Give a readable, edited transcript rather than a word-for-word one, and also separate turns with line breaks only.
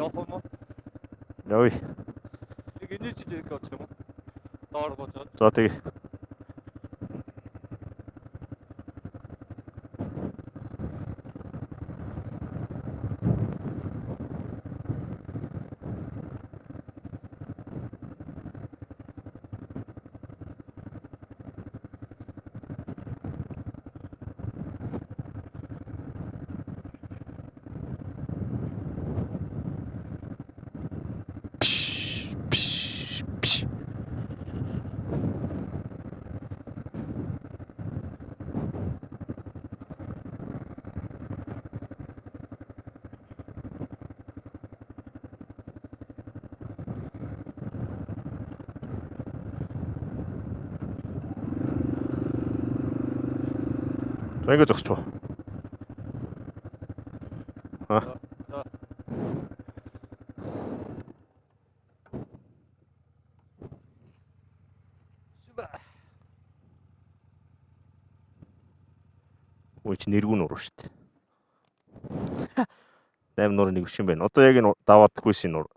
Явах уу?
Явъя.
Нэг энерги дээг очих юм уу? Доор божоод.
За тэгээ. За ингэ зогсч уу.
За. Супер.
Өө чи нэргүү нуруу шүү дээ. 8 нур нэг биш юм байна. Одоо яг энэ даваад гүйсэн нур.